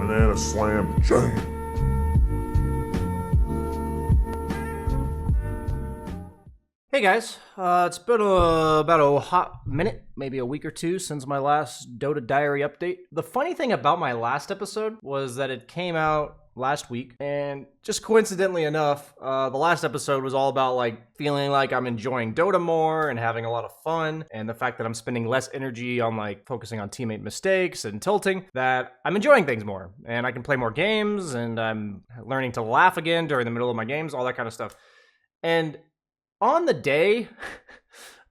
Banana Slam Jam. Hey guys, it's been about a hot minute, maybe a week or two since my last Dota Diary update. The funny thing about my last episode was that it came out last week, and just coincidentally enough, the last episode was all about like feeling like I'm enjoying Dota more and having a lot of fun, and the fact that I'm spending less energy on like focusing on teammate mistakes and tilting, that I'm enjoying things more, and I can play more games, and I'm learning to laugh again during the middle of my games, all that kind of stuff. And on the day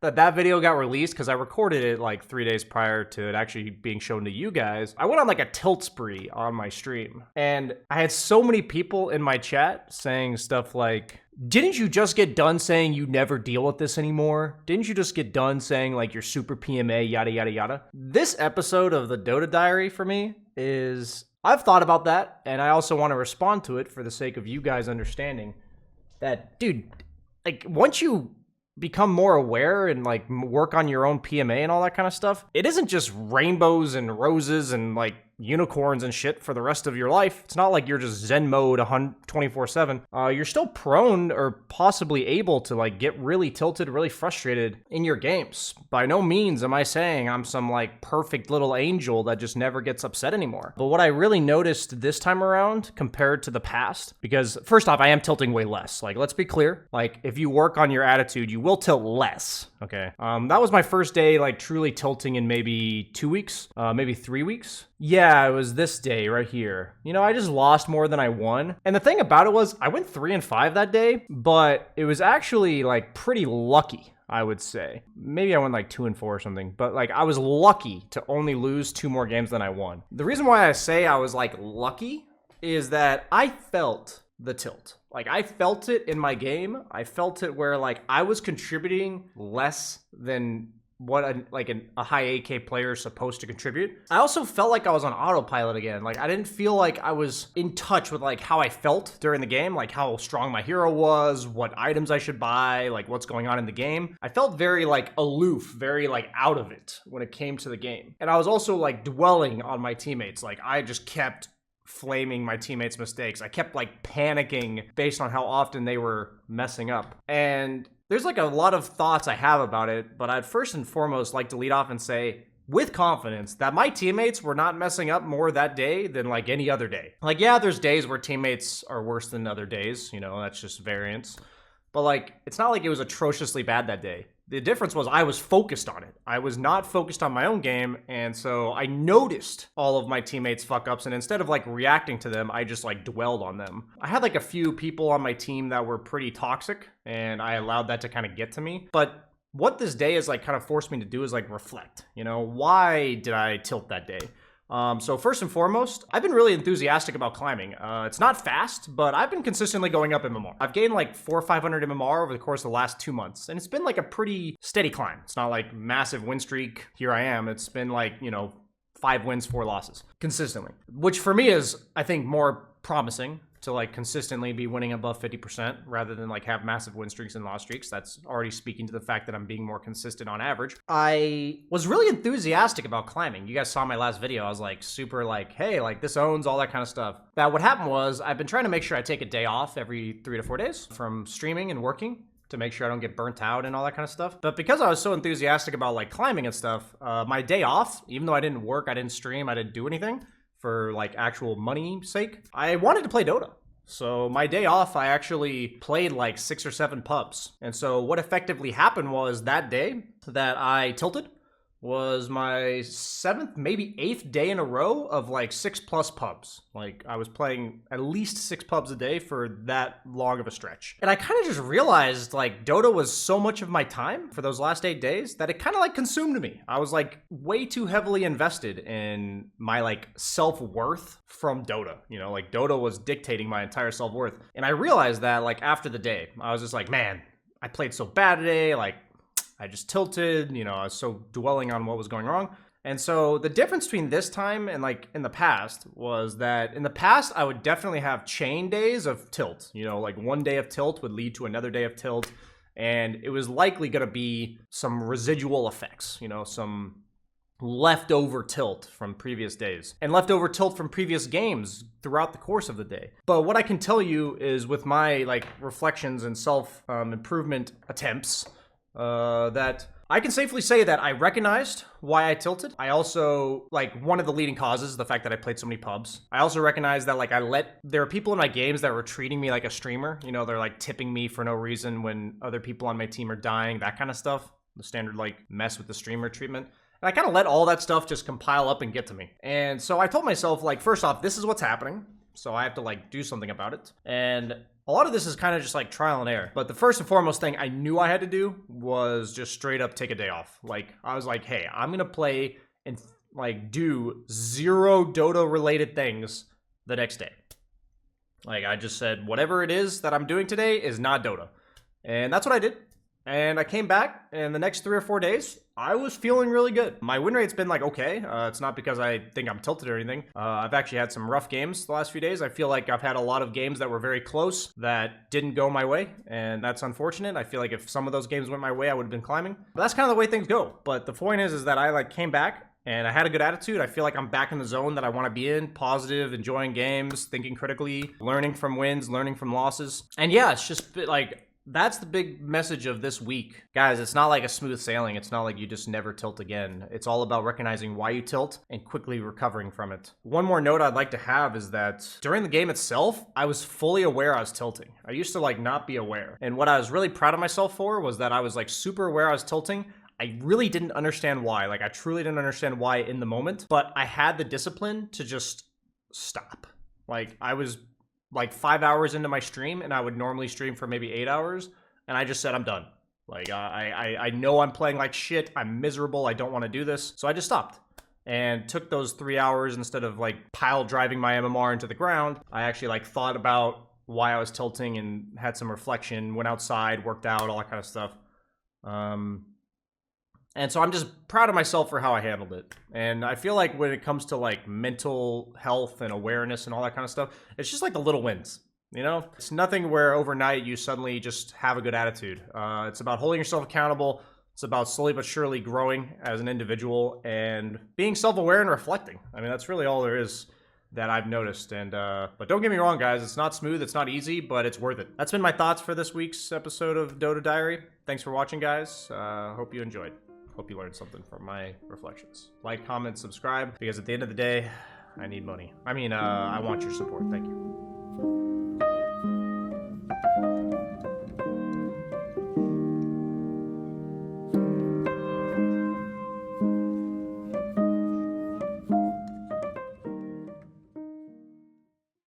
that video got released, because I recorded it like 3 days prior to it actually being shown to you guys, I went on like a tilt spree on my stream. And I had so many people in my chat saying stuff like, didn't you just get done saying you never deal with this anymore? Didn't you just get done saying like you're super PMA, yada, yada, yada? This episode of the Dota Diary for me is, I've thought about that, and I also want to respond to it for the sake of you guys understanding that, dude, like, once you become more aware and like work on your own PMA and all that kind of stuff, it isn't just rainbows and roses and like unicorns and shit for the rest of your life. It's not like you're just Zen mode 24/7. You're still prone or possibly able to like get really tilted, really frustrated in your games. By no means am I saying I'm some like perfect little angel that just never gets upset anymore. But what I really noticed this time around compared to the past, because first off, I am tilting way less. Like, let's be clear. Like, if you work on your attitude, you will tilt less. Okay. That was my first day like truly tilting in maybe 2 weeks, maybe 3 weeks. Yeah, it was this day right here. You know, I just lost more than I won. And the thing about it was I went 3-5 that day, but it was actually like pretty lucky, I would say. Maybe I went like 2-4 or something, but like I was lucky to only lose 2 more games than I won. The reason why I say I was like lucky is that I felt the tilt. Like, I felt it in my game. I felt it where like I was contributing less than what a high AK player is supposed to contribute. I also felt like I was on autopilot again. Like, I didn't feel like I was in touch with like how I felt during the game, like how strong my hero was, what items I should buy, like what's going on in the game. I felt very like aloof, very like out of it when it came to the game. And I was also like dwelling on my teammates. Like, I just kept flaming my teammates' mistakes. I kept like panicking based on how often they were messing up. And there's like a lot of thoughts I have about it, but I'd first and foremost like to lead off and say with confidence that my teammates were not messing up more that day than like any other day. Like, yeah, there's days where teammates are worse than other days, you know, that's just variance. But like, it's not like it was atrociously bad that day. The difference was I was focused on it. I was not focused on my own game, and so I noticed all of my teammates' fuck-ups, and instead of like reacting to them, I just like dwelled on them. I had like a few people on my team that were pretty toxic, and I allowed that to kind of get to me. But what this day has like kind of forced me to do is like reflect, you know, why did I tilt that day? So first and foremost, I've been really enthusiastic about climbing. It's not fast, but I've been consistently going up MMR. I've gained like 400 or 500 MMR over the course of the last 2 months, and it's been like a pretty steady climb. It's not like massive win streak. Here I am. It's been like, you know, 5 wins, 4 losses consistently, which for me is, I think, more promising to like consistently be winning above 50% rather than like have massive win streaks and loss streaks. That's already speaking to the fact that I'm being more consistent on average. I was really enthusiastic about climbing. You guys saw my last video. I was like super like, hey, like this owns, all that kind of stuff. Now what happened was I've been trying to make sure I take a day off every 3 to 4 days from streaming and working to make sure I don't get burnt out and all that kind of stuff. But because I was so enthusiastic about like climbing and stuff, my day off, even though I didn't work, I didn't stream, I didn't do anything for like actual money sake, I wanted to play Dota. So my day off, I actually played like 6 or 7 pubs. And so what effectively happened was that day that I tilted was my 7th, maybe 8th day in a row of like 6+ pubs. Like, I was playing at least 6 pubs a day for that long of a stretch. And I kind of just realized like Dota was so much of my time for those last 8 days that it kind of like consumed me. I was like way too heavily invested in my like self-worth from Dota. You know, like Dota was dictating my entire self-worth. And I realized that like after the day, I was just like, man, I played so bad today. Like, I just tilted, you know, I was so dwelling on what was going wrong. And so the difference between this time and like in the past was that in the past, I would definitely have chain days of tilt. You know, like one day of tilt would lead to another day of tilt. And it was likely going to be some residual effects, you know, some leftover tilt from previous days and leftover tilt from previous games throughout the course of the day. But what I can tell you is with my like reflections and self improvement attempts, that I can safely say that I recognized why I tilted. I also, like, one of the leading causes, the fact that I played so many pubs. I also recognized that, like, there are people in my games that were treating me like a streamer. You know, they're, like, tipping me for no reason when other people on my team are dying, that kind of stuff. The standard, like, mess with the streamer treatment. And I kind of let all that stuff just compile up and get to me. And so I told myself, like, first off, this is what's happening. So I have to, like, do something about it. And a lot of this is kind of just like trial and error. But the first and foremost thing I knew I had to do was just straight up take a day off. Like, I was like, hey, I'm going to play and like do 0 Dota related things the next day. Like, I just said, whatever it is that I'm doing today is not Dota. And that's what I did. And I came back, and the next 3 or 4 days, I was feeling really good. My win rate's been like okay. It's not because I think I'm tilted or anything. I've actually had some rough games the last few days. I feel like I've had a lot of games that were very close that didn't go my way, and that's unfortunate. I feel like if some of those games went my way, I would have been climbing. But that's kind of the way things go. But the point is that I like came back, and I had a good attitude. I feel like I'm back in the zone that I want to be in. Positive, enjoying games, thinking critically, learning from wins, learning from losses. And yeah, it's just like, that's the big message of this week. Guys, it's not like a smooth sailing. It's not like you just never tilt again. It's all about recognizing why you tilt and quickly recovering from it. One more note I'd like to have is that during the game itself, I was fully aware I was tilting. I used to like not be aware. And what I was really proud of myself for was that I was like super aware I was tilting. I really didn't understand why. Like, I truly didn't understand why in the moment, but I had the discipline to just stop. Like, I was like 5 hours into my stream, and I would normally stream for maybe 8 hours, and I just said, I'm done. Like, I know I'm playing like shit. I'm miserable. I don't want to do this. So I just stopped and took those 3 hours. Instead of like pile driving my MMR into the ground, I actually like thought about why I was tilting and had some reflection, went outside, worked out, all that kind of stuff. And so I'm just proud of myself for how I handled it. And I feel like when it comes to like mental health and awareness and all that kind of stuff, it's just like the little wins, you know? It's nothing where overnight you suddenly just have a good attitude. It's about holding yourself accountable. It's about slowly but surely growing as an individual and being self-aware and reflecting. I mean, that's really all there is that I've noticed. And but don't get me wrong, guys, it's not smooth, it's not easy, but it's worth it. That's been my thoughts for this week's episode of Dota Diary. Thanks for watching, guys. Hope you enjoyed. Hope you learned something from my reflections. Like, comment, subscribe, because at the end of the day, I need money. I mean, I want your support. Thank you.